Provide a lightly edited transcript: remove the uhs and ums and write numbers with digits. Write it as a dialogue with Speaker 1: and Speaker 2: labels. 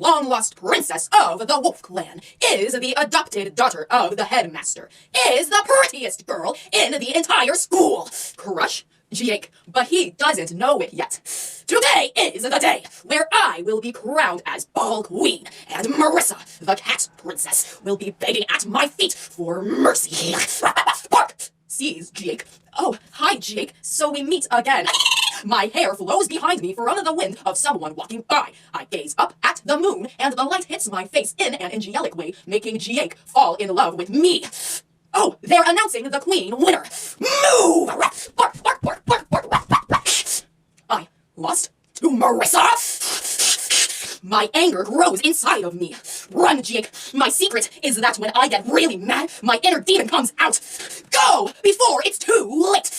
Speaker 1: long-lost princess of the wolf clan, is the adopted daughter of the headmaster, is the prettiest girl in the entire school. Crush? Jake, but he doesn't know it yet. Today is the day where I will be crowned as Ball Queen, and Marissa, the cat princess, will be begging at my feet for mercy. Bark! Sees Jake. Oh, hi Jake, so we meet again. My hair flows behind me from the wind of someone walking by. I gaze up at the moon, and the light hits my face in an angelic way, making Jake fall in love with me. Oh, they're announcing the queen winner. Move! Bark, bark, bark, bark, bark, bark, bark. I lost to Marissa. My anger grows inside of me. Run, Jake. My secret is that when I get really mad, my inner demon comes out. Go before it's too late.